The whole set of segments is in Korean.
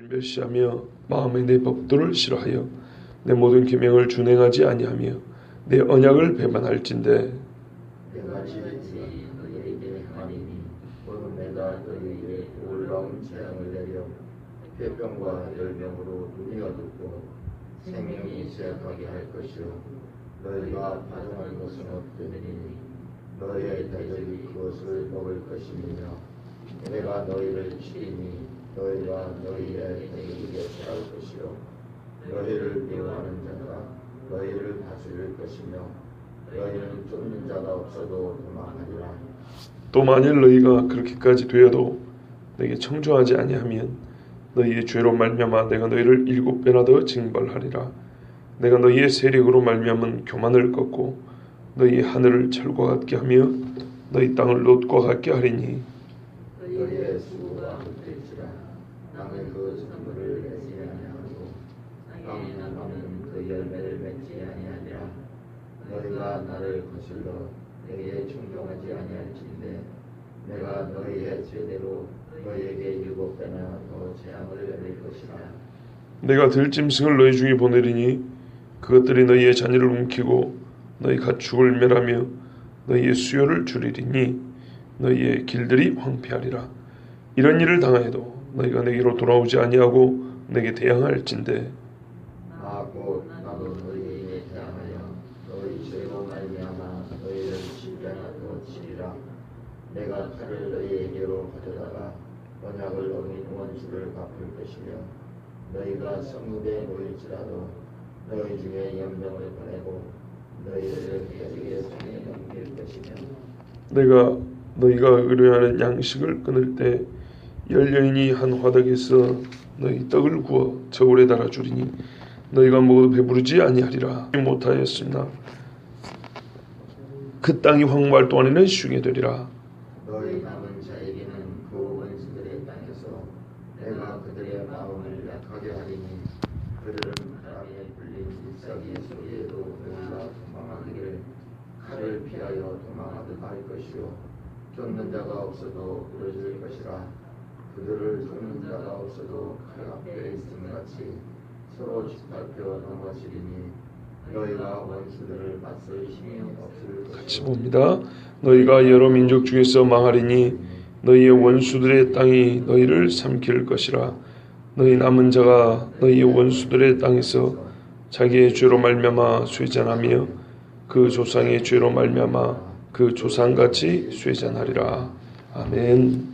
멸시하며 마음에 내 법도를 싫어하여 내 모든 계명을 준행하지 아니하며 내 언약을 배반할진대. 내가 지극히 너희에게 하나님이 오늘 내가 너희에게 놀라운 재앙을 내려 폐병과 열병으로 눈이 어둡고 생명이 쇠약하게 할 것이요 너희가 파종할 것은 없으니 너희의 대적이 그것을 먹을 것이며 내가 너희를 치리니 너희가 너희의 대적에게 취할 것이요 너희를 미워하는 자가 너희를 다스릴 것이며 너희는 쫓는 자가 없어도 도망하리라. 또 만일 너희가 그렇게까지 되어도 내게 청조하지 아니하면 너희의 죄로 말미암아 내가 너희를 7배나 더 징벌하리라. 내가 너희의 세력으로 말미암은 교만을 꺾고 너희의 하늘을 철과 같게 하며 너희 땅을 놋과 같게 하리니 너희의 수고가 헛될지라 남의 그 선물을 내지 아니하고 땅에는 그 열매를 맺지 아니하리라. 너희가 나를 거슬러 내게 충성하지 아니할진대 내가 너희의 죄대로 너희에게 7배나 더 재앙을 내릴 것이라. 내가 들짐승을 너희 중에 보내리니 그것들이 너희의 자녀를 움키고 너희 가축을 멸하며 너희의 수요를 줄이리니 너희의 길들이 황폐하리라. 이런 일을 당하여도 너희가 내게로 돌아오지 아니하고 내게 대항할진대. 곧 나도 너희에게 대항하여 너희 죄로 말미암아 너희를 10배나 더 치리라. 내가 칼을 너희에게로 가져다가 언약을 어긴 원수를 갚을 것이며 너희가 성읍에 모일지라도 너희 중에 연병을 보내고 너희를 대적의 손에 넘길 것이며 내가 너희가 의뢰하는 양식을 끊을 때 열여인이 한 화덕에서 너희 떡을 구워 저울에 달아 주리니 너희가 먹어도 배부르지 아니하리라. 못하였으나 그 땅이 황무할 동안에는 쉬게 되리라. 너희 남은 자에게는 그 원수들의 땅에서 내가 그들의 마음을 약하게 하리니 그들은 바람에 불린 일사기의 소리에도 놀라 도망하기를 칼을 피하여 도망하듯 할 것이요 쫓는 자가 없어도 부러질 것이라. 그들을 쫓는 자가 없어도 칼 앞에 있음 같이 서로 짓밟혀 넘어지리니 너희가 원수들을 맞설 힘이 없을 것이요. 같이 봅니다. 너희가 여러 민족 중에서 망하리니 너희의 원수들의 땅이 너희를 삼킬 것이라. 너희 남은 자가 너희의 원수들의 땅에서 자기의 죄로 말미암아 쇠잔하며 그 조상의 죄로 말미암아 그 조상같이 쇠잔하리라. 아멘.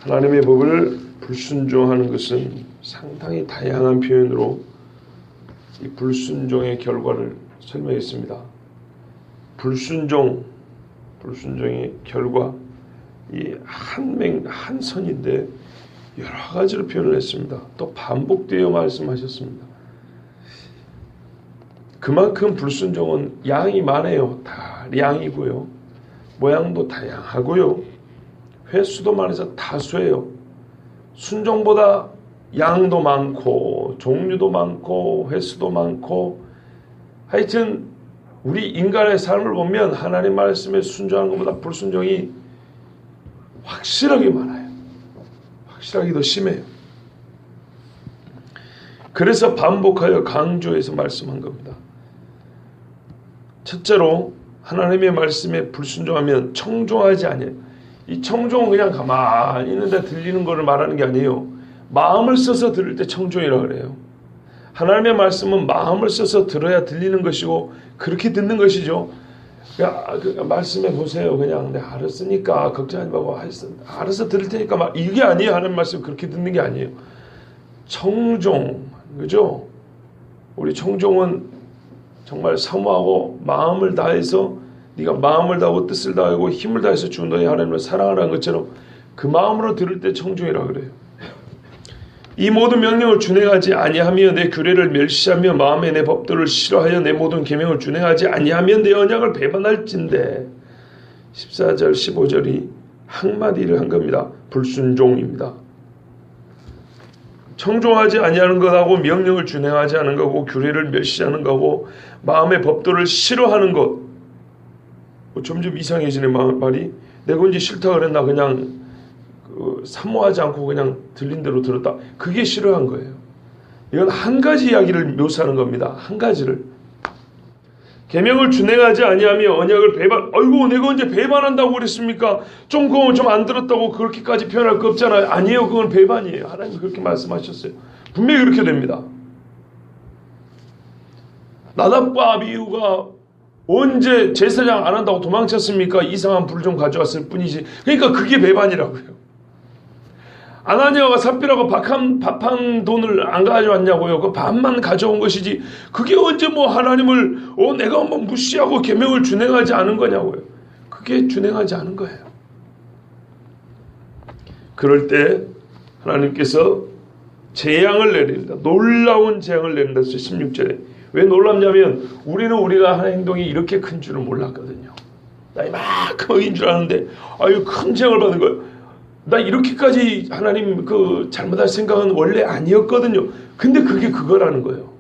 하나님의 법을 불순종하는 것은 상당히 다양한 표현으로 이 불순종의 결과를 설명했습니다. 불순종의 결과 이 한 선인데 여러 가지로 표현을 했습니다. 또 반복되어 말씀하셨습니다. 그만큼 불순종은 양이 많아요. 다 양이고요. 모양도 다양하고요. 횟수도 많아서 다수예요. 순종보다 양도 많고 종류도 많고 횟수도 많고 하여튼 우리 인간의 삶을 보면 하나님 말씀에 순종하는 것보다 불순종이 확실하게 많아요. 확실하게 더 심해요. 그래서 반복하여 강조해서 말씀한 겁니다. 첫째로 하나님의 말씀에 불순종하면 청종하지 아니해요. 이 청종은 그냥 가만히 있는데 들리는 것을 말하는 게 아니에요. 마음을 써서 들을 때 청종이라고 그래요. 하나님의 말씀은 마음을 써서 들어야 들리는 것이고 그렇게 듣는 것이죠. 말씀해 보세요. 그냥 내가 알았으니까 걱정하지 말고 알아서 들을 테니까 이게 아니에요. 하나님 말씀 그렇게 듣는 게 아니에요. 청종, 그죠? 우리 청종은 정말 사모하고 마음을 다해서 네가 마음을 다하고 뜻을 다하고 힘을 다해서 주 너희 하나님을 사랑하라는 것처럼 그 마음으로 들을 때 청종이라고 그래요. 이 모든 명령을 준행하지 아니하며 내 규례를 멸시하며 마음에 내 법도를 싫어하여 내 모든 계명을 준행하지 아니하면 내 언약을 배반할진대. 14절 15절이 한마디를 한 겁니다. 불순종입니다. 청종하지 아니하는 것하고 명령을 준행하지 않은 것하고 규례를 멸시하는 것하고 마음의 법도를 싫어하는 것. 점점 이상해지는 말이 내가 언제 싫다 그랬나 그냥 사모하지 않고 그냥 들린 대로 들었다. 그게 싫어한 거예요. 이건 한 가지 이야기를 묘사하는 겁니다. 한 가지를. 계명을 준행하지 아니하며 언약을 아이고 내가 언제 배반한다고 그랬습니까? 그거 좀 안 들었다고 그렇게까지 표현할 거 없잖아요. 아니에요. 그건 배반이에요. 하나님 그렇게 말씀하셨어요. 분명히 그렇게 됩니다. 나답과 아비후가 언제 제사장 안 한다고 도망쳤습니까? 이상한 불을 좀 가져왔을 뿐이지. 그러니까 그게 배반이라고요. 아나니아가 삽비라고 밥한 돈을 안 가져왔냐고요. 그 밥만 가져온 것이지. 그게 언제 하나님을 내가 무시하고 계명을 준행하지 않은 거냐고요. 그게 준행하지 않은 거예요. 그럴 때 하나님께서 재앙을 내립니다. 놀라운 재앙을 내린다. 16절에. 왜 놀랍냐면 우리가 하는 행동이 이렇게 큰 줄은 몰랐거든요. 나 이만큼 어긴 줄 아는데 큰 재앙을 받는 거예요. 나 이렇게까지 하나님 잘못할 생각은 원래 아니었거든요. 근데 그게 그거라는 거예요.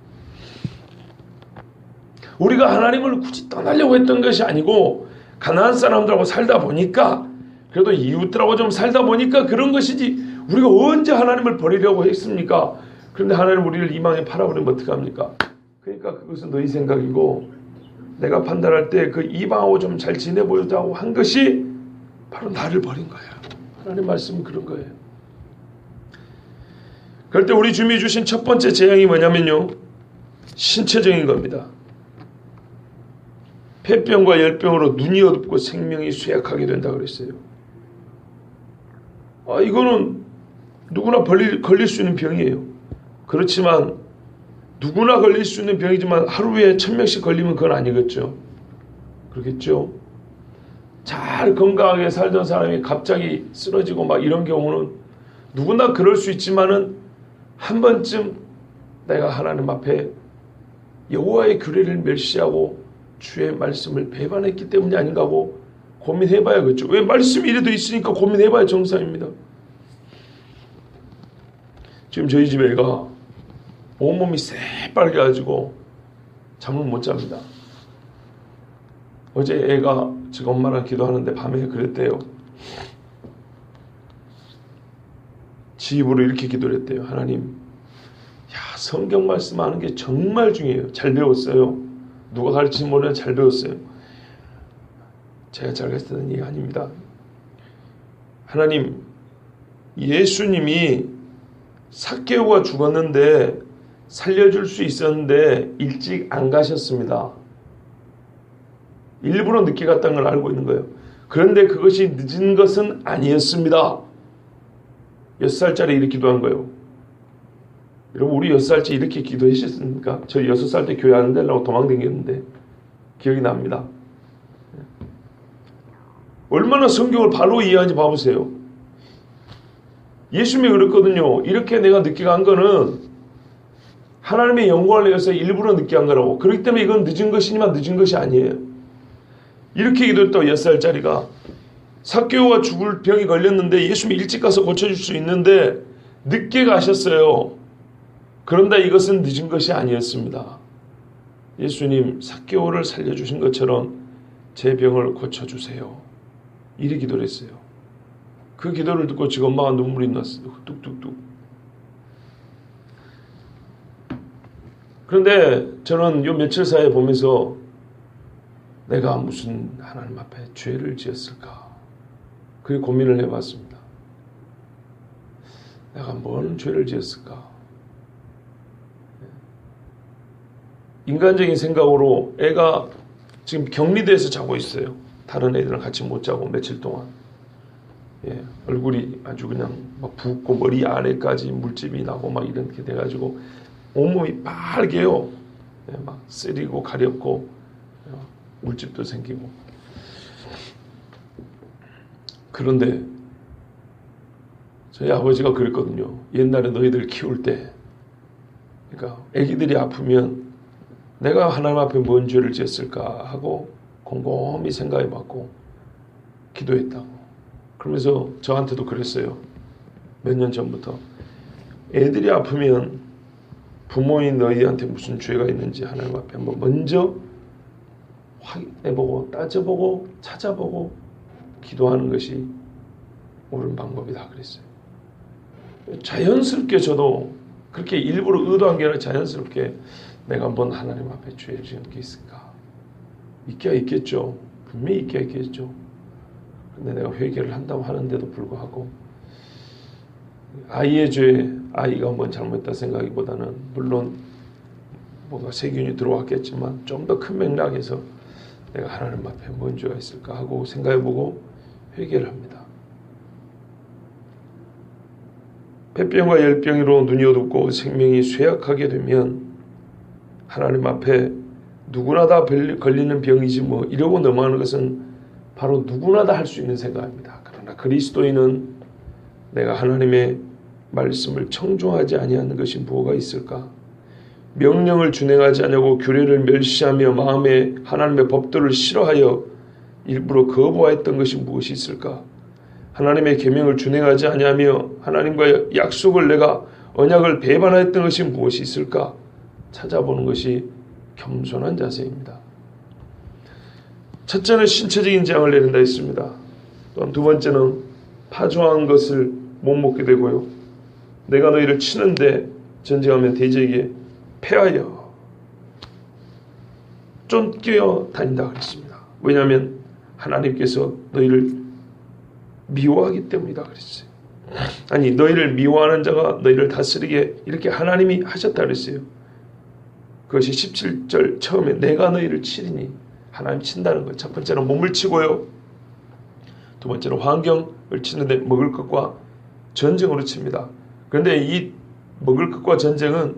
우리가 하나님을 굳이 떠나려고 했던 것이 아니고 가나안 사람들하고 살다 보니까 그래도 이웃들하고 좀 살다 보니까 그런 것이지 우리가 언제 하나님을 버리려고 했습니까? 그런데 하나님 우리를 이방에 팔아버리면 어떡합니까? 그러니까 그것은 너희 생각이고 내가 판단할 때 그 이방하고 좀 잘 지내보려고 한 것이 바로 나를 버린 거야. 하나님 말씀은 그런 거예요. 그럴 때 우리 주님이 주신 첫 번째 재앙이 뭐냐면요. 신체적인 겁니다. 폐병과 열병으로 눈이 어둡고 생명이 쇠약하게 된다 그랬어요. 이거는 누구나 걸릴 수 있는 병이에요. 그렇지만 누구나 걸릴 수 있는 병이지만 하루에 1000명씩 걸리면 그건 아니겠죠. 그렇겠죠. 잘 건강하게 살던 사람이 갑자기 쓰러지고 이런 경우는 누구나 그럴 수 있지만은 한 번쯤 내가 하나님 앞에 여호와의 규례를 멸시하고 주의 말씀을 배반했기 때문이 아닌가 하고 고민해봐야겠죠. 왜 말씀이 이래도 있으니까 고민해봐야 정상입니다. 지금 저희 집 애가 온몸이 새빨개 가지고 잠을 못 잡니다. 어제 애가 지금 엄마랑 기도하는데 밤에 그랬대요. 지 입으로 이렇게 기도를 했대요. 하나님, 성경 말씀하는 게 정말 중요해요. 잘 배웠어요. 누가 가르치는 모르는 잘 배웠어요. 제가 잘 가르치는 얘기 아닙니다. 하나님, 예수님이 삭개오가 죽었는데 살려줄 수 있었는데 일찍 안 가셨습니다. 일부러 늦게 갔다는 걸 알고 있는 거예요. 그런데 그것이 늦은 것은 아니었습니다. 6살짜리 이렇게 기도한 거예요. 여러분 우리 6살째 이렇게 기도하셨습니까? 저 6살 때 교회 안 되려고 도망다녔는데 기억이 납니다. 얼마나 성경을 바로 이해하는지 봐보세요. 예수님이 그랬거든요. 이렇게 내가 늦게 간 거는 하나님의 영광을 위해서 일부러 늦게 한 거라고. 그렇기 때문에 이건 늦은 것이지만 늦은 것이 아니에요. 이렇게 기도했다고 6살짜리가 삭개오가 죽을 병이 걸렸는데 예수님이 일찍 가서 고쳐줄 수 있는데 늦게 가셨어요. 그런데 이것은 늦은 것이 아니었습니다. 예수님 삭개오를 살려주신 것처럼 제 병을 고쳐주세요. 이렇게 기도를 했어요. 그 기도를 듣고 지금 엄마가 눈물이 났어요. 뚝뚝뚝. 그런데 저는 요 며칠 사이에 보면서 내가 무슨 하나님 앞에 죄를 지었을까? 그게 고민을 해봤습니다. 내가 뭔 죄를 지었을까? 인간적인 생각으로 애가 지금 격리돼서 자고 있어요. 다른 애들은 같이 못 자고 며칠 동안. 얼굴이 아주 그냥 막 붓고 머리 아래까지 물집이 나고 막 이렇게 돼가지고 온몸이 빨개요. 막 쓰리고 가렵고 물집도 생기고. 그런데 저희 아버지가 그랬거든요. 옛날에 너희들 키울 때, 그러니까 아기들이 아프면 내가 하나님 앞에 뭔 죄를 지었을까 하고 곰곰이 생각해봤고 기도했다고. 그러면서 저한테도 그랬어요. 몇 년 전부터. 애들이 아프면 부모인 너희한테 무슨 죄가 있는지 하나님 앞에 한번 먼저 확인해보고 따져보고 찾아보고 기도하는 것이 옳은 방법이다 그랬어요. 자연스럽게 저도 그렇게 일부러 의도한 게 아니라 자연스럽게 내가 한번 하나님 앞에 죄를 지은 게 있을까? 있겠죠. 분명히 있겠죠. 근데 내가 회개를 한다고 하는데도 불구하고 아이의 죄, 아이가 한번 잘못했다 생각하기보다는 물론 뭔가 세균이 들어왔겠지만 좀 더 큰 맥락에서 내가 하나님 앞에 뭔 죄가 있을까 하고 생각해보고 회개를 합니다. 폐병과 열병으로 눈이 어둡고 생명이 쇠약하게 되면 하나님 앞에 누구나 다 걸리는 병이지 뭐 이러고 넘어가는 것은 바로 누구나 다 할 수 있는 생각입니다. 그러나 그리스도인은 내가 하나님의 말씀을 청종하지 아니하는 것이 뭐가 있을까? 명령을 준행하지 않냐고 규례를 멸시하며 마음에 하나님의 법도를 싫어하여 일부러 거부하였던 것이 무엇이 있을까? 하나님의 계명을 준행하지 아니하며 하나님과 약속을 내가 언약을 배반하였던 것이 무엇이 있을까? 찾아보는 것이 겸손한 자세입니다. 첫째는 신체적인 재앙을 내린다 했습니다. 또한 두 번째는 파종한 것을 못 먹게 되고요. 내가 너희를 치는데 전쟁하면 대적에게 패하여 쫓겨 다닌다 그랬습니다. 왜냐하면 하나님께서 너희를 미워하기 때문이다 그랬어요. 아니 너희를 미워하는 자가 너희를 다스리게 이렇게 하나님이 하셨다 그랬어요. 그것이 17절 처음에 내가 너희를 치리니 하나님 친다는 것. 첫 번째는 몸을 치고요. 두 번째는 환경을 치는데 먹을 것과 전쟁으로 칩니다. 그런데 이 먹을 것과 전쟁은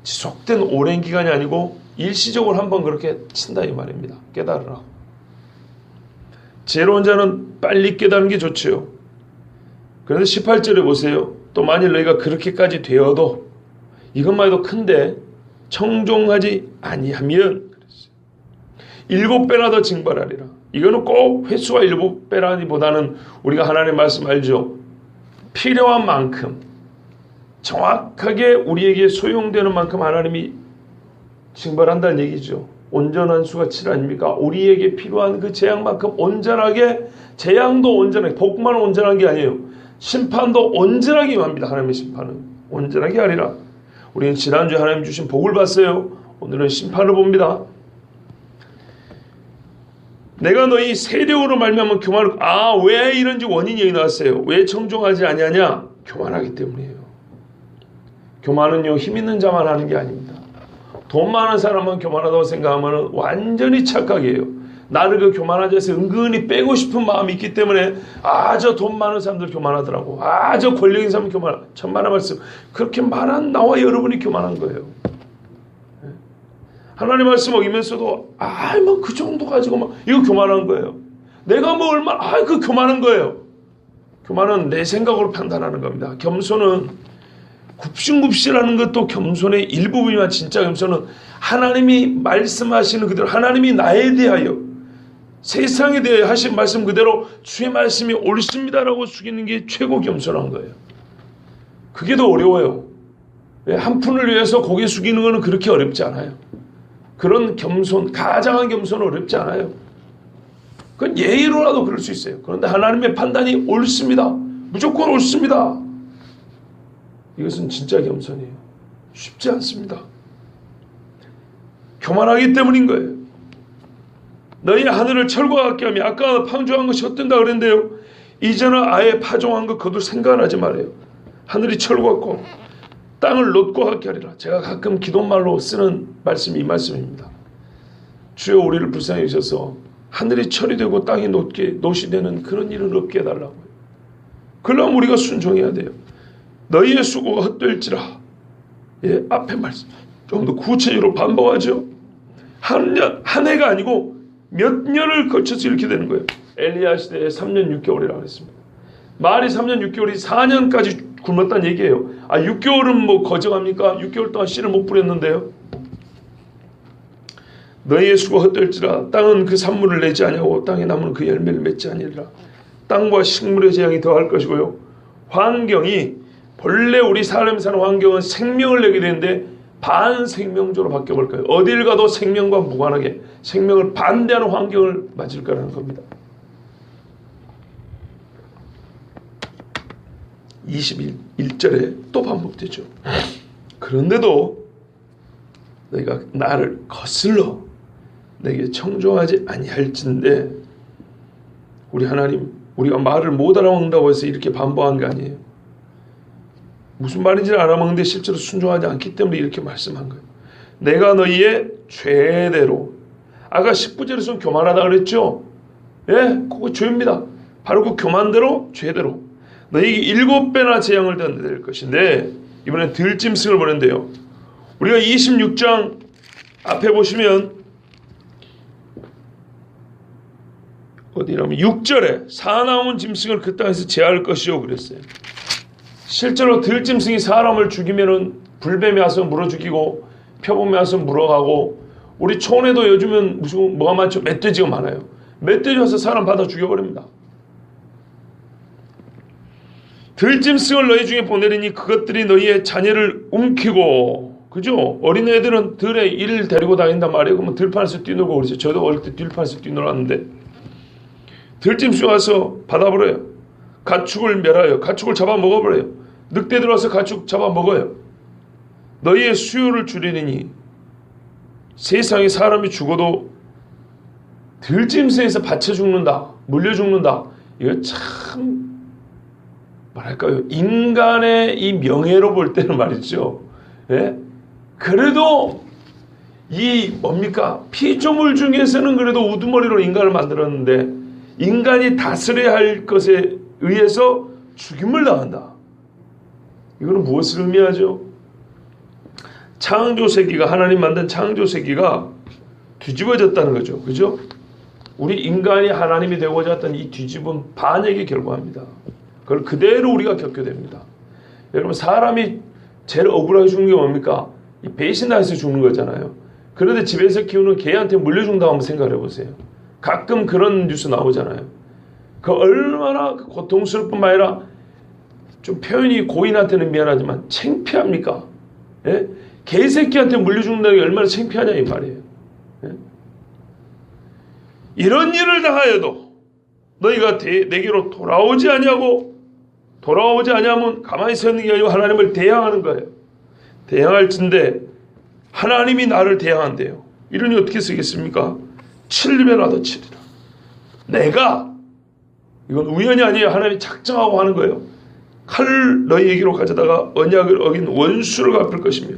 지속된 오랜 기간이 아니고 일시적으로 한번 그렇게 친다 이 말입니다. 깨달으라. 지혜로운 자는 빨리 깨달은 게 좋지요. 그런데 18절에 보세요. 또 만일 너희가 그렇게까지 되어도 이것만 해도 큰데 청종하지 아니하면 7배나 더 징벌하리라. 이거는 꼭 횟수가 7배라기보다는 우리가 하나님의 말씀 알죠. 필요한 만큼 정확하게 우리에게 소용되는 만큼 하나님이 징벌한다는 얘기죠. 온전한 수가 7 아닙니까? 우리에게 필요한 그 재앙만큼 온전하게, 재앙도 온전하게, 복만 온전한 게 아니에요. 심판도 온전하게 임합니다. 하나님의 심판은 온전하게 하리라. 우리는 지난주에 하나님 주신 복을 봤어요. 오늘은 심판을 봅니다. 내가 너희 세력으로 말미암아 교만을 왜 이런지 원인이 여기 나왔어요. 왜 청종하지 아니하냐? 교만하기 때문이에요. 교만은요 힘 있는 자만 하는 게 아닙니다. 돈 많은 사람은 교만하다고 생각하면 완전히 착각이에요. 나를 그 교만한 자에서 은근히 빼고 싶은 마음이 있기 때문에 저 돈 많은 사람들 교만하더라고. 저 권력 있는 사람은 교만하고. 천만의 말씀. 그렇게 말한 나와 여러분이 교만한 거예요. 하나님 말씀 어기면서도 뭐 그 정도 가지고 이거 교만한 거예요. 내가 뭐 얼마나 그 교만한 거예요. 교만은 내 생각으로 판단하는 겁니다. 겸손은 굽신굽신하는 것도 겸손의 일부분이지만 진짜 겸손은 하나님이 말씀하시는 그대로 하나님이 나에 대하여 세상에 대하여 하신 말씀 그대로 주의 말씀이 옳습니다라고 숙이는 게 최고 겸손한 거예요. 그게 더 어려워요. 한 푼을 위해서 고개 숙이는 것은 그렇게 어렵지 않아요. 그런 겸손, 가장한 겸손은 어렵지 않아요. 그건 예의로라도 그럴 수 있어요. 그런데 하나님의 판단이 옳습니다. 무조건 옳습니다. 이것은 진짜 겸손이에요. 쉽지 않습니다. 교만하기 때문인 거예요. 너희 하늘을 철과 같게 하며 아까 파종한 것이 헛된다 그랬는데요. 이제는 아예 파종한 것 거둘 생각을 하지 말아요. 하늘이 철과 같고 땅을 놋과 같게 하리라. 제가 가끔 기도말로 쓰는 말씀이 이 말씀입니다. 주여 우리를 불쌍히 여기셔서 하늘이 철이 되고 땅이 놋이 되는 그런 일은 없게 해달라고요. 그러면 우리가 순종해야 돼요. 너희의 수고가 헛될지라. 앞에 말씀 좀 더 구체적으로 반복하죠. 한 해가 아니고 몇 년을 거쳐서 이렇게 되는 거예요. 엘리야 시대에 3년 6개월이라고 했습니다. 말이 3년 6개월이 4년까지 굶었다는 얘기예요. 6개월은 뭐 거정합니까? 6개월 동안 씨를 못 뿌렸는데요. 너희의 수고 헛될지라. 땅은 그 산물을 내지 아니하고 땅의 나무는 그 열매를 맺지 아니하리라. 땅과 식물의 재앙이 더할 것이고요. 환경이 본래 우리 사람이 사는 환경은 생명을 내게 되는데 반생명조로 바뀌어버릴 거예요. 어딜 가도 생명과 무관하게 생명을 반대하는 환경을 맞을 거라는 겁니다. 21절에 또 반복되죠. 그런데도 너희가 나를 거슬러 내게 청종하지 아니할진대. 우리 하나님, 우리가 말을 못 알아먹는다고 해서 이렇게 반복한 게 아니에요. 무슨 말인지는 알아먹는데 실제로 순종하지 않기 때문에 이렇게 말씀한 거예요. 내가 너희의 죄대로. 아까 19절에서 교만하다 그랬죠? 예, 그거 죄입니다. 바로 그 교만대로, 죄대로 너희에게 7배나 재앙을 될 것인데, 이번엔 들짐승을 보낸대요. 우리가 26장 앞에 보시면 어디냐면 6절에 사나운 짐승을 그 땅에서 제할 것이요 그랬어요. 실제로 들짐승이 사람을 죽이면은 불뱀이 와서 물어 죽이고 표범이 와서 물어가고, 우리 촌에도 요즘은 무슨 뭐가 많죠? 멧돼지가 많아요. 멧돼지 와서 사람 받아 죽여버립니다. 들짐승을 너희 중에 보내리니 그것들이 너희의 자녀를 움키고, 그죠? 어린애들은 들에 이를 데리고 다닌단 말이에요. 그러면 들판에서 뛰놀고 그러죠. 저도 어릴 때 들판에서 뛰놀았는데, 들짐승 와서 받아버려요. 가축을 멸하여 가축을 잡아먹어버려요. 늑대 들어와서 가축 잡아먹어요. 너희의 수요를 줄이느니 세상에 사람이 죽어도 들짐승에서 받쳐 죽는다, 물려 죽는다. 이거 참 뭐랄까요, 인간의 이 명예로 볼 때는 말이죠. 예? 그래도 이 뭡니까, 피조물 중에서는 그래도 우두머리로 인간을 만들었는데, 인간이 다스려야 할 것에 의해서 죽임을 당한다. 이거는 무엇을 의미하죠? 창조 세계가, 하나님 만든 창조 세계가 뒤집어졌다는 거죠. 그죠? 우리 인간이 하나님이 되고자 했던 이 뒤집은 반역의 결과입니다. 그걸 그대로 우리가 겪게 됩니다. 여러분, 사람이 제일 억울하게 죽는 게 뭡니까? 이 배신당해서 죽는 거잖아요. 그런데 집에서 키우는 개한테 물려준다고 한번 생각해 보세요. 가끔 그런 뉴스 나오잖아요. 그 얼마나 고통스럽뿐만 아니라, 좀 표현이 고인한테는 미안하지만 창피합니까? 예? 개새끼한테 물려준다는 게 얼마나 창피하냐 이 말이에요. 예? 이런 일을 당하여도 너희가 내게로 돌아오지 아니하면 가만히 서 있는 게 아니고 하나님을 대항하는 거예요. 대항할진대 하나님이 나를 대항한대요. 이러니 어떻게 쓰겠습니까? 7배나 더 치리라. 내가, 이건 우연이 아니에요. 하나님이 작정하고 하는 거예요. 칼을 너희에게로 가져다가 언약을 어긴 원수를 갚을 것이며.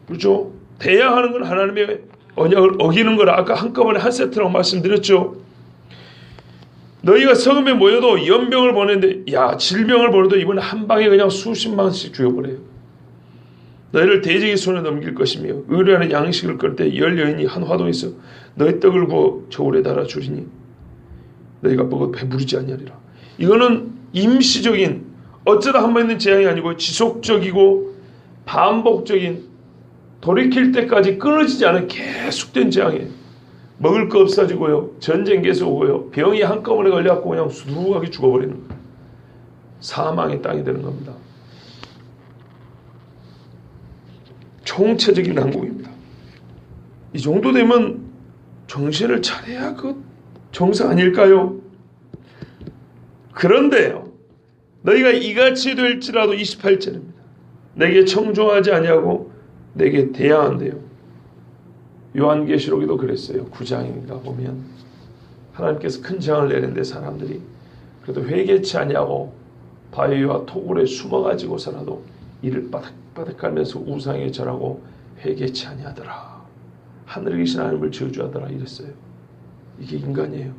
그렇죠? 대항하는 건 하나님의 언약을 어기는 거라 아까 한꺼번에 한 세트라고 말씀드렸죠. 너희가 성읍에 모여도 연병을 보내는데, 야, 질병을 보내도 이번에 한 방에 그냥 수십만씩 죽여버려요. 너희를 대적의 손에 넘길 것이며 의뢰하는 양식을 끌 때 10여인이 한 화동에서 너희 떡을 구워 저울에 달아 주리니 너희가 먹어 배부르지 아니하리라. 이거는 임시적인, 어쩌다 한 번 있는 재앙이 아니고 지속적이고 반복적인, 돌이킬 때까지 끊어지지 않은 계속된 재앙이에요. 먹을 거 없어지고요, 전쟁 계속 오고요, 병이 한꺼번에 걸려갖고 그냥 수두룩하게 죽어버리는 거예요. 사망의 땅이 되는 겁니다. 총체적인 난국입니다. 이 정도 되면 정신을 차려야 그 정상 아닐까요? 그런데요, 너희가 이같이 될지라도 28절입니다. 내게 청종하지 아니하고 내게 대항한대요. 요한계시록에도 그랬어요. 9장인가 보면 하나님께서 큰 재앙을 내는데 사람들이 그래도 회개치 아니하고 바위와 토굴에 숨어가지고서라도 이를 바닥바닥하면서 우상에 절하고 회개치 아니하더라. 하늘에 계신 하나님을 저주하더라 이랬어요. 이게 인간이에요.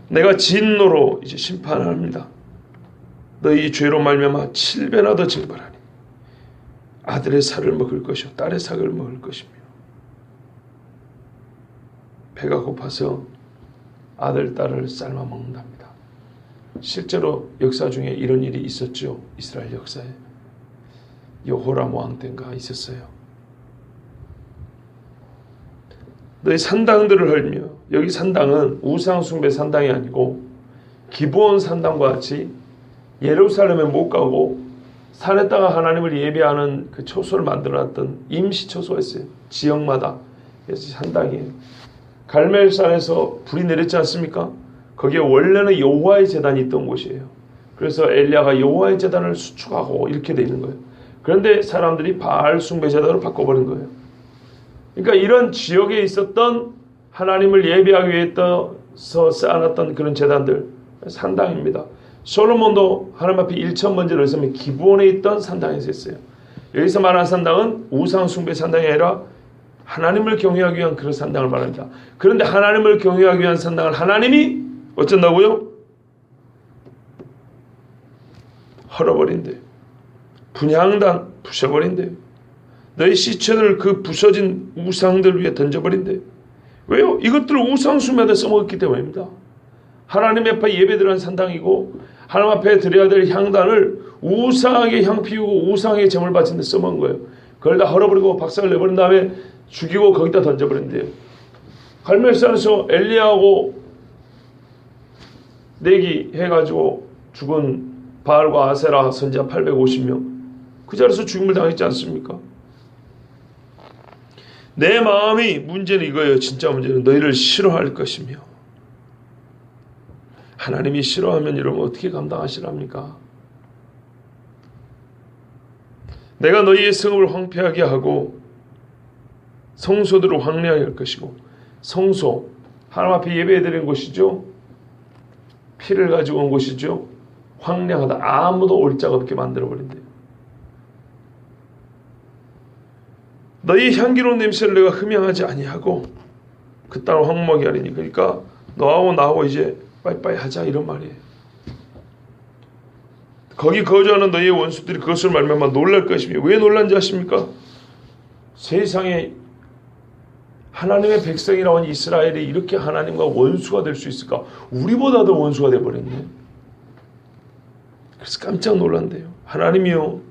내가 진노로 이제 심판합니다. 너희 죄로 말미암아 7배나 더 징벌하니 아들의 살을 먹을 것이요 딸의 살을 먹을 것이며, 배가 고파서 아들 딸을 삶아 먹는답니다. 실제로 역사 중에 이런 일이 있었죠. 이스라엘 역사에 여호람 왕 때인가 있었어요. 너희 산당들을 헐며, 여기 산당은 우상 숭배 산당이 아니고 기브온 산당과 같이 예루살렘에 못 가고 산에다가 하나님을 예배하는 그 초소를 만들어놨던 임시 초소였어요. 지역마다. 그래서 산당이에요. 갈멜산에서 불이 내렸지 않습니까? 거기에 원래는 여호와의 제단이 있던 곳이에요. 그래서 엘리야가 여호와의 제단을 수축하고 이렇게 돼 있는 거예요. 그런데 사람들이 바알 숭배 제단으로 바꿔버린 거예요. 그러니까 이런 지역에 있었던 하나님을 예배하기 위해서 쌓아놨던 그런 제단들, 산당입니다. 솔로몬도 하나님 앞에 1,000번째를 했으면 기브온에 있던 산당에서 했어요. 여기서 말하는 산당은 우상 숭배 산당이 아니라 하나님을 경외하기 위한 그런 산당을 말합니다. 그런데 하나님을 경외하기 위한 산당을 하나님이 어쩐다고요? 헐어버린대. 분향당 부셔버린대. 너희 시체를 그 부서진 우상들 위에 던져버린대. 왜요? 이것들을 우상 숭배에 써먹었기 때문입니다. 하나님 앞에 예배드리는 산당이고 하나님 앞에 드려야 될 향단을 우상에게 향 피우고 우상에게 제물 바친 데 써먹은 거예요. 그걸 다 헐어버리고 박살을 내버린 다음에 죽이고 거기다 던져버린대요. 갈멜산에서 엘리야하고 내기 해가지고 죽은 바알과 아세라 선지자 850명 그 자리에서 죽임을 당했지 않습니까? 내 마음이 문제는 이거예요. 진짜 문제는 너희를 싫어할 것이며 하나님이 싫어하면 여러분 어떻게 감당하시랍니까? 내가 너희의 성읍을 황폐하게 하고 성소들을 황폐하게 할 것이고 성소 하나님 앞에 예배해드리는 곳이죠. 피를 가지고 온 곳이죠. 황량하다. 아무도 올 자가 없게 만들어버린대요. 너희 향기로운 냄새를 내가 흠양하지 아니하고 그 땅을 황무하게 하리니 그러니까 너하고 나하고 이제 빠이빠이 하자 이런 말이에요. 거기 거주하는 너희의 원수들이 그것을 말미암아 놀랄 것이며 왜 놀란지 아십니까? 세상에 하나님의 백성이라고 하는 이스라엘이 이렇게 하나님과 원수가 될 수 있을까? 우리보다도 원수가 돼버렸네. 그래서 깜짝 놀란대요. 하나님이요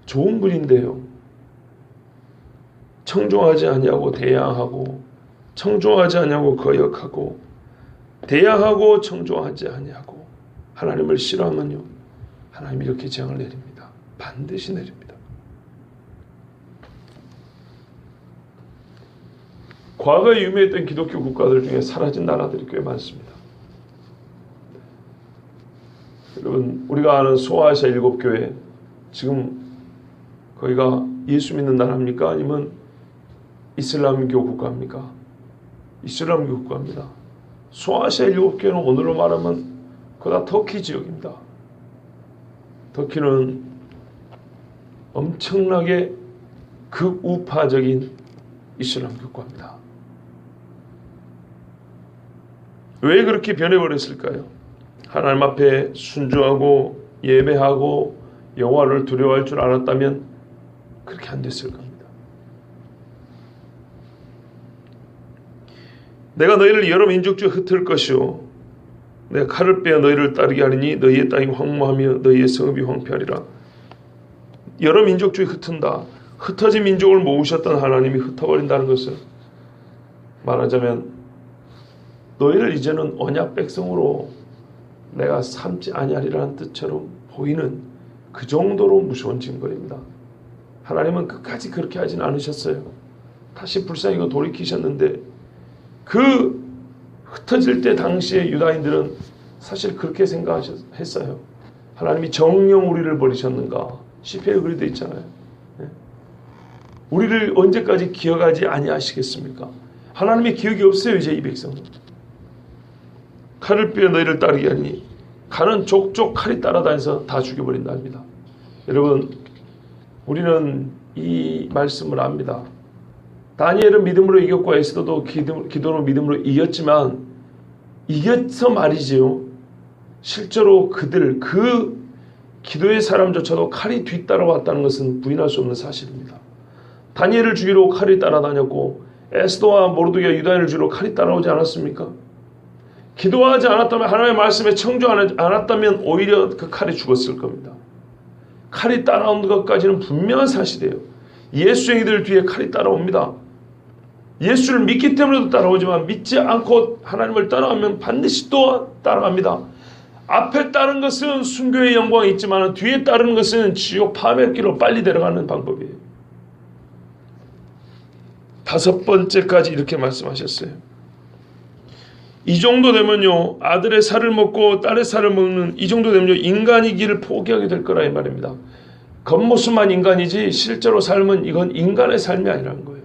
좋은 분인데요. 청종하지 아니하고 대양하고 청종하지 아니하고 거역하고 대양하고 청종하지 아니하고 하나님을 싫어하면요 하나님이 이렇게 재앙을 내립니다. 반드시 내립니다. 과거에 유명했던 기독교 국가들 중에 사라진 나라들이 꽤 많습니다. 여러분 우리가 아는 소아시아 7교회 지금 거기가 예수 믿는 나라입니까? 아니면 이슬람교 국가입니까? 이슬람교 국가입니다. 소아시아 7교회는 오늘로 말하면 그다 터키 지역입니다. 터키는 엄청나게 극우파적인 이슬람 국가입니다. 왜 그렇게 변해버렸을까요? 하나님 앞에 순종하고 예배하고 여호와를 두려워할 줄 알았다면 그렇게 안 됐을 겁니다. 내가 너희를 여러 민족 중에 흩을 것이요 내가 칼을 빼어 너희를 따르게 하리니 너희의 땅이 황무하며 너희의 성읍이 황폐하리라. 여러 민족 중에 흩은다. 흩어진 민족을 모으셨던 하나님이 흩어버린다는 것을 말하자면 너희를 이제는 언약 백성으로 내가 삼지 아니하리라는 뜻처럼 보이는 그 정도로 무서운 증거입니다. 하나님은 끝까지 그렇게 하진 않으셨어요. 다시 불쌍히고 돌이키셨는데 그 흩어질 때 당시에 유다인들은 사실 그렇게 생각했어요. 하나님이 정녕 우리를 버리셨는가? 시편에 그리 되어 있잖아요. 우리를 언제까지 기억하지 아니하시겠습니까? 하나님의 기억이 없어요. 이제 이 백성은. 칼을 빼어 너희를 따르게 하니 가는 족족 칼이 따라다녀서 다 죽여버린다 합니다. 여러분 우리는 이 말씀을 압니다. 다니엘은 믿음으로 이겼고 에스더도 기도로 믿음으로 이겼지만 이겨서 말이지요. 실제로 그들 그 기도의 사람조차도 칼이 뒤따라왔다는 것은 부인할 수 없는 사실입니다. 다니엘을 죽이러 칼이 따라다녔고 에스더와 모르드게와 유다인을 죽이러 칼이 따라오지 않았습니까? 기도하지 않았다면 하나님의 말씀에 청조하지 않았다면 오히려 그 칼이 죽었을 겁니다. 칼이 따라오는 것까지는 분명한 사실이에요. 예수쟁이들 뒤에 칼이 따라옵니다. 예수를 믿기 때문에도 따라오지만 믿지 않고 하나님을 따라가면 반드시 또 따라갑니다. 앞에 따른 것은 순교의 영광이 있지만 뒤에 따르는 것은 지옥 파멸길로 빨리 내려가는 방법이에요. 5번째까지 이렇게 말씀하셨어요. 이 정도 되면요, 아들의 살을 먹고 딸의 살을 먹는 이 정도 되면요, 인간이기를 포기하게 될 거라 이 말입니다. 겉모습만 인간이지 실제로 삶은 이건 인간의 삶이 아니라는 거예요.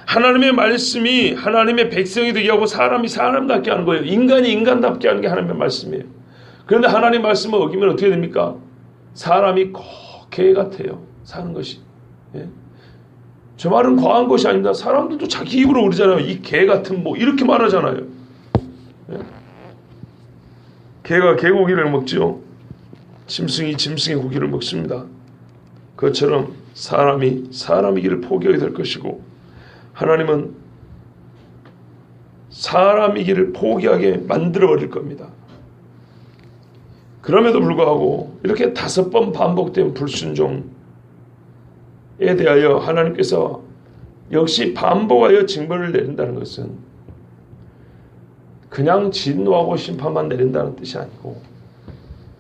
하나님의 말씀이 하나님의 백성이 되게 하고 사람이 사람답게 하는 거예요. 인간이 인간답게 하는 게 하나님의 말씀이에요. 그런데 하나님의 말씀을 어기면 어떻게 됩니까? 사람이 개 같아요. 사는 것이. 예? 저 말은 과한 것이 아닙니다. 사람들도 자기 입으로 그러잖아요. 이 개 같은 뭐 이렇게 말하잖아요. 예? 개가 개고기를 먹죠. 짐승이 짐승의 고기를 먹습니다. 그것처럼 사람이 사람이기를 포기하게 될 것이고 하나님은 사람이기를 포기하게 만들어버릴 겁니다. 그럼에도 불구하고 이렇게 5번 반복된 불순종에 대하여 하나님께서 역시 반복하여 징벌을 내린다는 것은 그냥 진노하고 심판만 내린다는 뜻이 아니고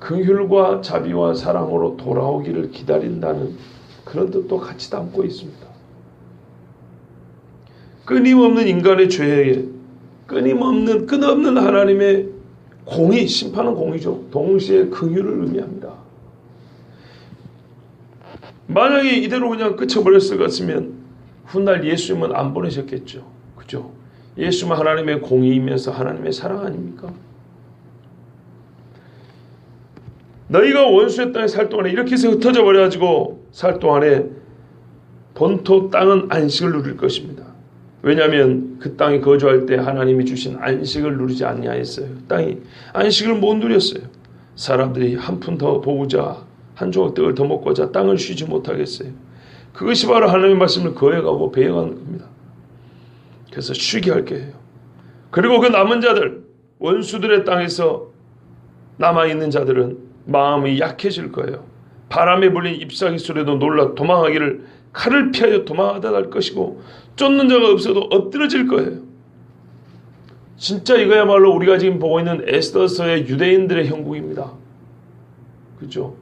긍휼과 자비와 사랑으로 돌아오기를 기다린다는 그런 뜻도 같이 담고 있습니다. 끊임없는 인간의 죄에 끝없는 하나님의 공의, 심판은 공의죠. 동시에 긍휼을 의미합니다. 만약에 이대로 그냥 끝쳐버렸을 것 같으면 훗날 예수님은 안 보내셨겠죠. 그죠? 예수님은 하나님의 공의이면서 하나님의 사랑 아닙니까? 너희가 원수의 땅에 살 동안에 이렇게 해서 흩어져 버려가지고 살 동안에 본토 땅은 안식을 누릴 것입니다. 왜냐하면 그 땅에 거주할 때 하나님이 주신 안식을 누리지 아니하였어요. 땅이 안식을 못 누렸어요. 사람들이 한 푼 더 보고자 한 조각 떡을 더 먹고자 땅을 쉬지 못하겠어요. 그것이 바로 하나님의 말씀을 거역하고 배역하는 겁니다. 그래서 쉬게 할 거예요. 그리고 그 남은 자들, 원수들의 땅에서 남아있는 자들은 마음이 약해질 거예요. 바람에 불린 잎사귀 소리에도 놀라 도망하기를 칼을 피하여 도망하다 갈 것이고 쫓는 자가 없어도 엎드러질 거예요. 진짜 이거야말로 우리가 지금 보고 있는 에스더서의 유대인들의 형국입니다. 그렇죠?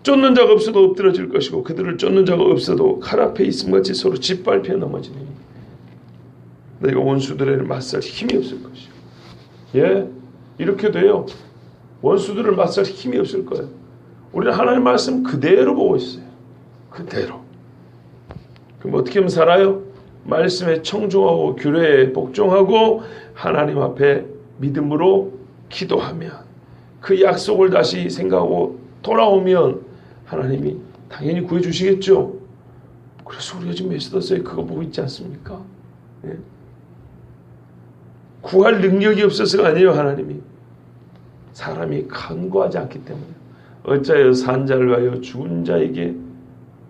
쫓는 자가 없어도 엎드러질 것이고 그들을 쫓는 자가 없어도 칼 앞에 있음같이 서로 짓밟혀 넘어지니 너희가 원수들에게 맞설 힘이 없을 것이요. 예, 이렇게 돼요. 원수들을 맞설 힘이 없을 거예요. 우리는 하나님 말씀 그대로 보고 있어요. 그대로. 그럼 어떻게 하면 살아요? 말씀에 청종하고 규례에 복종하고 하나님 앞에 믿음으로 기도하면 그 약속을 다시 생각하고 돌아오면 하나님이 당연히 구해주시겠죠. 그래서 우리가 지금 에스더서에 그거 보고 있지 않습니까? 예. 구할 능력이 없어서가 아니에요. 하나님이 사람이 간구하지 않기 때문에 어찌하여 산 자를 위하여 죽은 자에게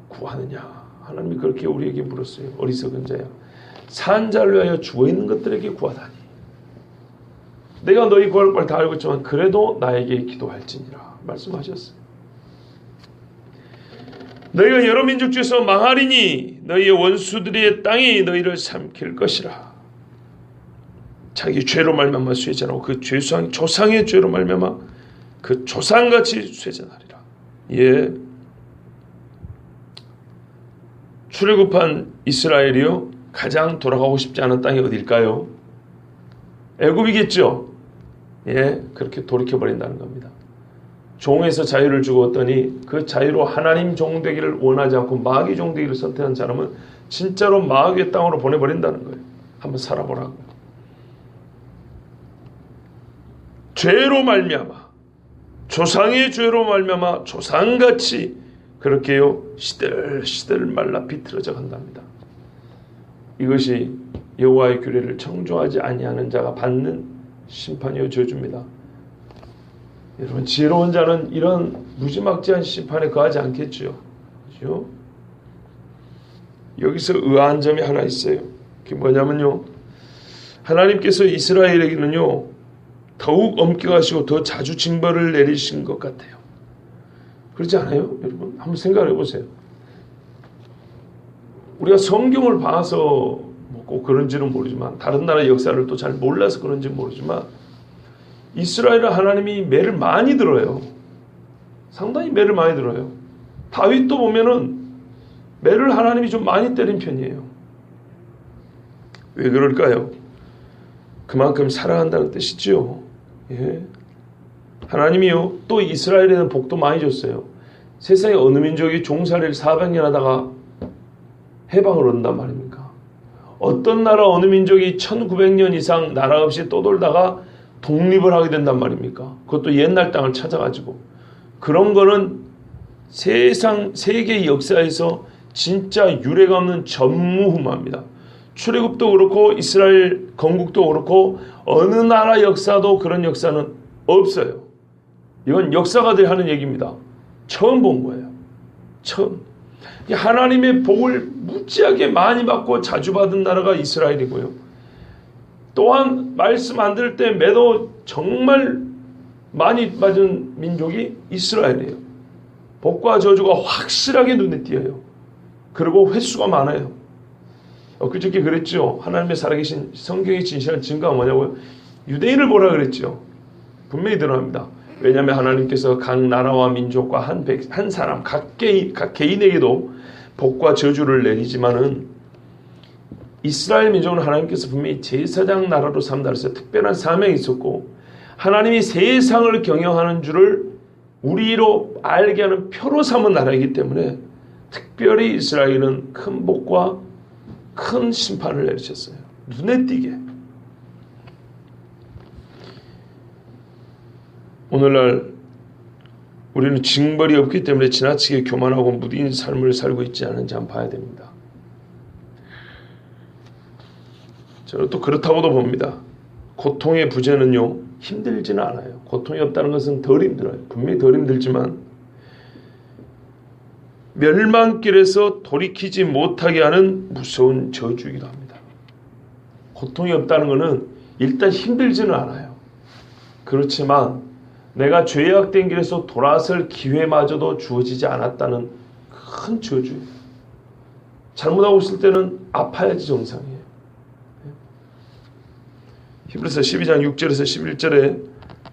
구하느냐. 하나님이 그렇게 우리에게 물었어요. 어리석은 자야, 산 자를 위하여 죽어있는 것들에게 구하다니. 내가 너희 구할 걸 다 알고 있지만 그래도 나에게 기도할지니라 말씀하셨어요. 너희가 여러 민족 중에서 망하리니 너희의 원수들의 땅이 너희를 삼킬 것이라. 자기 죄로 말미암아 쇠잔하고 그 조상의 죄로 말미암아 그 조상같이 쇠잔하리라. 예, 출애굽한 이스라엘이요 가장 돌아가고 싶지 않은 땅이 어딜까요? 애굽이겠죠. 예, 그렇게 돌이켜버린다는 겁니다. 종에서 자유를 주었더니 그 자유로 하나님 종 되기를 원하지 않고 마귀 종 되기를 선택한 사람은 진짜로 마귀의 땅으로 보내버린다는 거예요. 한번 살아보라고. 죄로 말미암아, 조상의 죄로 말미암아 조상같이 그렇게요 시들시들 말라 비틀어져 간답니다. 이것이 여호와의 규례를 청종하지 아니하는 자가 받는 심판이요 저주입니다. 여러분, 지혜로운 자는 이런 무지막지한 심판에 거하지 않겠죠. 그렇죠? 여기서 의아한 점이 하나 있어요. 그게 뭐냐면요, 하나님께서 이스라엘에게는요 더욱 엄격하시고 더 자주 징벌을 내리신 것 같아요. 그렇지 않아요? 여러분, 한번 생각해 보세요. 우리가 성경을 봐서 꼭 그런지는 모르지만, 다른 나라 역사를 또 잘 몰라서 그런지 모르지만, 이스라엘은 하나님이 매를 많이 들어요. 상당히 매를 많이 들어요. 다윗도 보면은 매를 하나님이 좀 많이 때린 편이에요. 왜 그럴까요? 그만큼 사랑한다는 뜻이죠. 예. 하나님이요 또 이스라엘에는 복도 많이 줬어요. 세상에 어느 민족이 종살이를 400년 하다가 해방을 얻는단 말입니까? 어떤 나라 어느 민족이 1900년 이상 나라 없이 떠돌다가 독립을 하게 된단 말입니까? 그것도 옛날 땅을 찾아가지고. 그런 거는 세계 역사에서 진짜 유례가 없는 전무후무합니다. 출애굽도 그렇고 이스라엘 건국도 그렇고 어느 나라 역사도 그런 역사는 없어요. 이건 역사가들이 하는 얘기입니다. 처음 본 거예요. 처음. 하나님의 복을 무지하게 많이 받고 자주 받은 나라가 이스라엘이고요. 또한 말씀 안 들을 때 매도 정말 많이 맞은 민족이 이스라엘이에요. 복과 저주가 확실하게 눈에 띄어요. 그리고 횟수가 많아요. 그저께 그랬죠. 하나님의 살아계신 성경의 진실한 증거가 뭐냐고요. 유대인을 보라 그랬죠. 분명히 드러납니다. 왜냐하면 하나님께서 각 나라와 민족과 한 사람 각 개인에게도 복과 저주를 내리지만은 이스라엘 민족은 하나님께서 분명히 제사장 나라로 삼다 그랬어요. 특별한 사명이 있었고 하나님이 세상을 경영하는 줄을 우리로 알게 하는 표로 삼은 나라이기 때문에 특별히 이스라엘은 큰 복과 큰 심판을 내리셨어요. 눈에 띄게. 오늘날 우리는 징벌이 없기 때문에 지나치게 교만하고 무딘 삶을 살고 있지 않은지 한번 봐야 됩니다. 저는 또 그렇다고도 봅니다. 고통의 부재는요 힘들지는 않아요. 고통이 없다는 것은 덜 힘들어요. 분명히 덜 힘들지만 멸망길에서 돌이키지 못하게 하는 무서운 저주이기도 합니다. 고통이 없다는 것은 일단 힘들지는 않아요. 그렇지만 내가 죄악된 길에서 돌아설 기회마저도 주어지지 않았다는 큰 저주예요. 잘못하고 있을 때는 아파야지 정상이에요. 히브리서 12장 6절에서 11절에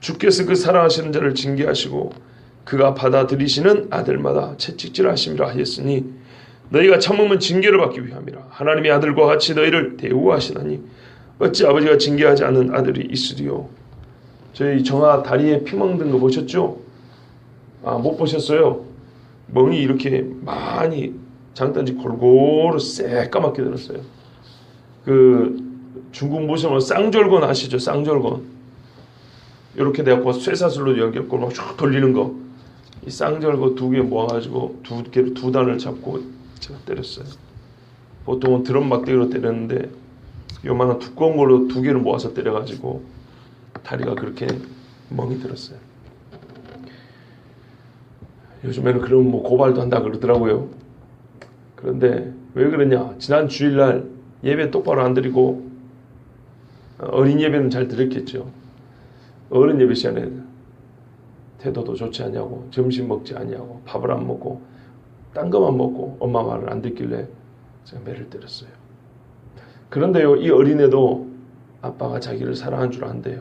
주께서 그 사랑하시는 자를 징계하시고 그가 받아들이시는 아들마다 채찍질하심이라 하였으니 너희가 참으면 징계를 받기 위함이라. 하나님의 아들과 같이 너희를 대우하시나니 어찌 아버지가 징계하지 않는 아들이 있으리요. 저희 정아 다리에 피 멍든 거 보셨죠? 못 보셨어요? 멍이 이렇게 많이 장단지 골고루 새까맣게 들었어요. 중국 무슨 쌍절곤 아시죠? 쌍절곤. 이렇게 돼갖고 쇠사슬로 연결골 막 쭉 돌리는 거. 이 쌍절곤 2개 모아가지고 2개로 2단을 잡고 제가 때렸어요. 보통은 드럼 막대기로 때렸는데 요만한 두꺼운 걸로 2개를 모아서 때려가지고 다리가 그렇게 멍이 들었어요. 요즘에는 그럼 고발도 한다 그러더라고요. 그런데 왜 그러냐? 지난 주일날 예배 똑바로 안 드리고 어린 예배는 잘 드렸겠죠. 어른 예배 시간에 태도도 좋지 않냐고, 점심 먹지 않냐고, 밥을 안 먹고 딴 것만 먹고 엄마 말을 안 듣길래 제가 매를 때렸어요. 그런데요, 이 어린애도 아빠가 자기를 사랑한 줄 안대요.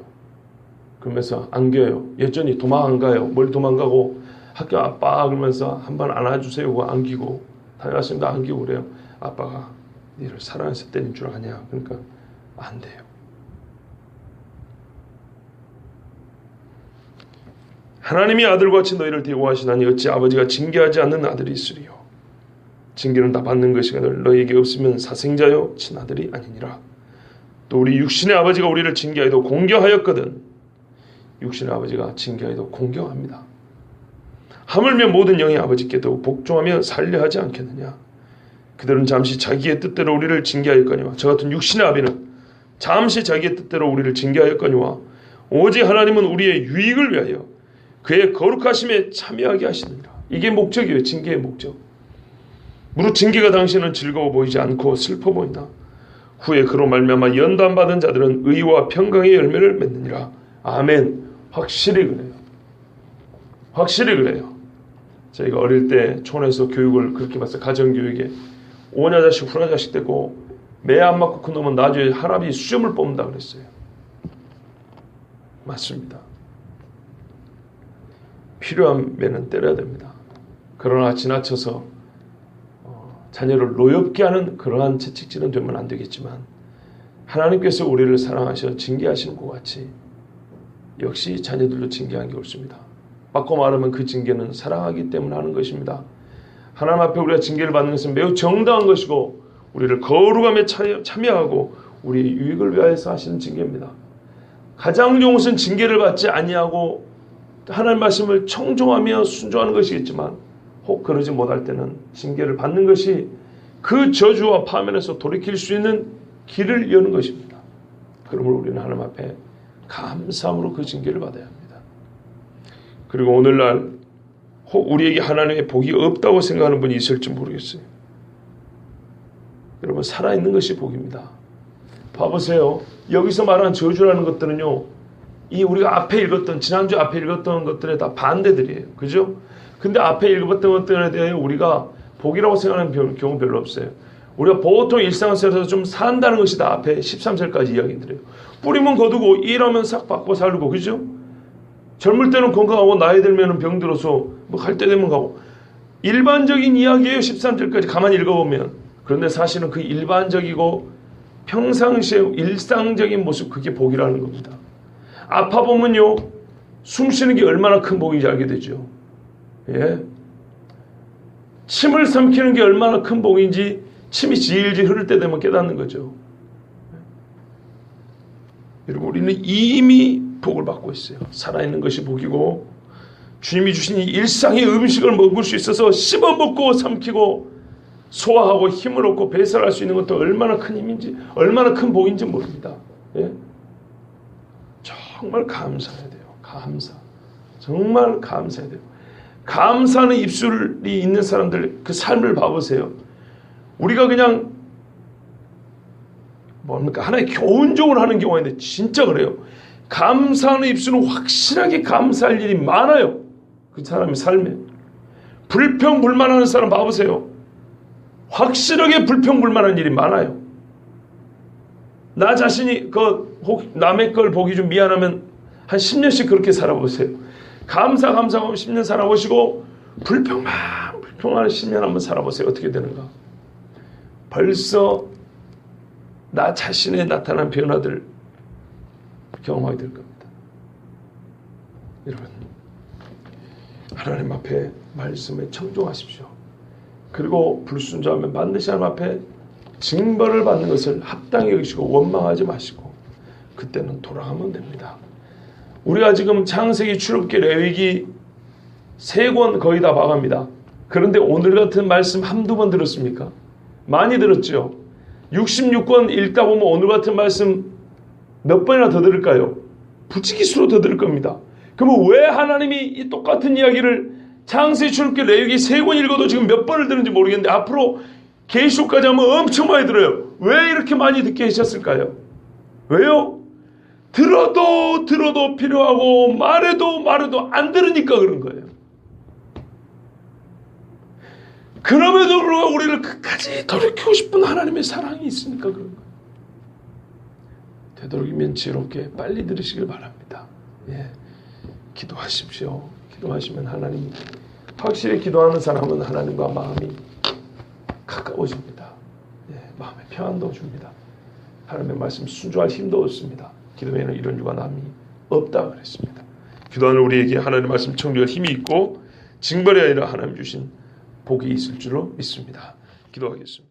그러면서 안겨요. 여전히 도망 안 가요. 멀리 도망가고 학교 아빠 그러면서 한번 안아주세요 하고 안기고 다녀왔습니다. 안기고 그래요. 아빠가 너를 사랑해서 때린 줄 아냐. 그러니까 안 돼요. 하나님이 아들같이 너희를 대우하시나니 어찌 아버지가 징계하지 않는 아들이 있으리요. 징계는 다 받는 것이거늘 너희에게 없으면 사생자요 친아들이 아니니라. 또 우리 육신의 아버지가 우리를 징계하여도 공경하였거든. 육신의 아버지가 징계하여도 공경합니다. 하물며 모든 영의 아버지께도 복종하며 살려하지 않겠느냐. 그들은 잠시 자기의 뜻대로 우리를 징계하였거니와 저 같은 육신의 아비는 잠시 자기의 뜻대로 우리를 징계하였거니와 오직 하나님은 우리의 유익을 위하여 그의 거룩하심에 참여하게 하시느니라. 이게 목적이에요. 징계의 목적. 무릇 징계가 당신은 즐거워 보이지 않고 슬퍼 보인다. 후에 그로 말미암아 연단받은 자들은 의와 평강의 열매를 맺느니라. 아멘. 확실히 그래요. 확실히 그래요. 저희가 어릴 때 촌에서 교육을 그렇게 봤어요. 가정교육에 오냐자식 후냐자식 되고 매 안 맞고 큰 놈은 나중에 할아버지 수염을 뽑는다 그랬어요. 맞습니다. 필요한 매는 때려야 됩니다. 그러나 지나쳐서 자녀를 노엽게 하는 그러한 채찍질은 되면 안 되겠지만 하나님께서 우리를 사랑하셔 징계하시는 것 같이 역시 자녀들도 징계한 게 옳습니다. 바꿔 말하면 그 징계는 사랑하기 때문에 하는 것입니다. 하나님 앞에 우리가 징계를 받는 것은 매우 정당한 것이고 우리를 거룩함에 참여하고 우리의 유익을 위하여서 하시는 징계입니다. 가장 좋은 것은 징계를 받지 아니하고 하나님 말씀을 청종하며 순종하는 것이겠지만 혹 그러지 못할 때는 징계를 받는 것이 그 저주와 파멸에서 돌이킬 수 있는 길을 여는 것입니다. 그러므로 우리는 하나님 앞에 감사함으로 그 징계를 받아야 합니다. 그리고 오늘날 혹 우리에게 하나님의 복이 없다고 생각하는 분이 있을지 모르겠어요. 여러분 살아있는 것이 복입니다. 봐보세요. 여기서 말하는 저주라는 것들은요. 이 우리가 앞에 읽었던 지난주 앞에 읽었던 것들에 다 반대들이에요. 그죠? 근데 앞에 읽었던 것들에 대해 우리가 복이라고 생각하는 경우 별로 없어요. 우리가 보통 일상생활에서 좀 산다는 것이 다 앞에 13절까지 이야기들이에요. 뿌리면 거두고 일하면 싹 받고 살고 그죠? 젊을 때는 건강하고 나이 들면 병들어서 뭐 갈 때 되면 가고 일반적인 이야기예요. 13절까지 가만히 읽어보면. 그런데 사실은 그 일반적이고 평상시에 일상적인 모습 그게 복이라는 겁니다. 아파보면요. 숨 쉬는 게 얼마나 큰 복인지 알게 되죠. 예. 침을 삼키는 게 얼마나 큰 복인지 침이 질질 흐를 때 되면 깨닫는 거죠. 여러분 우리는 이미 복을 받고 있어요. 살아있는 것이 복이고 주님이 주신 이 일상의 음식을 먹을 수 있어서 씹어먹고 삼키고 소화하고 힘을 얻고 배설할 수 있는 것도 얼마나 큰 힘인지 얼마나 큰 복인지 모릅니다. 예? 정말 감사해야 돼요. 감사. 정말 감사해야 돼요. 감사하는 입술이 있는 사람들 그 삶을 봐보세요. 우리가 그냥 뭡니까 하나의 교훈적으로 하는 경우가 있는데 진짜 그래요. 감사하는 입술은 확실하게 감사할 일이 많아요. 그 사람의 삶에. 불평불만하는 사람 봐보세요. 확실하게 불평불만한 일이 많아요. 나 자신이 혹 남의 걸 보기 좀 미안하면 한 10년씩 그렇게 살아보세요. 감사하면 10년 살아보시고 불평만 10년 한번 살아보세요. 어떻게 되는가. 벌써 나 자신에 나타난 변화들 경험하게 될 겁니다. 여러분 하나님 앞에 말씀에 청종하십시오. 그리고 불순종하면 반드시 하나님 앞에 징벌을 받는 것을 합당히 여기시고 원망하지 마시고 그때는 돌아가면 됩니다. 우리가 지금 창세기, 출애굽기, 레위기 3권 거의 다 봐갑니다. 그런데 오늘 같은 말씀 한두 번 들었습니까? 많이 들었죠. 66권 읽다 보면 오늘 같은 말씀 몇 번이나 더 들을까요? 부지기수로 더 들을 겁니다. 그러면 왜 하나님이 이 똑같은 이야기를 창세기, 출애굽기, 레위기 3권 읽어도 지금 몇 번을 들은지 모르겠는데 앞으로 계시록까지 하면 엄청 많이 들어요. 왜 이렇게 많이 듣게 하셨을까요? 왜요? 들어도 필요하고 말해도 안 들으니까 그런 거예요. 그럼에도 불구하고 우리를 끝까지 돌이키고 싶은 하나님의 사랑이 있으니까 그런 거예요. 되도록이면 지혜롭게 빨리 들으시길 바랍니다. 예, 기도하십시오. 기도하시면 하나님 확실히 기도하는 사람은 하나님과 마음이 가까워집니다. 예, 마음의 평안도 줍니다. 하나님의 말씀 순종할 힘도 얻습니다. 기도에는 이런 유관함이 없다 그랬습니다. 기도하는 우리에게 하나님의 말씀 청종할 힘이 있고 징벌이 아니라 하나님 주신 복이 있을 줄로 믿습니다. 기도하겠습니다.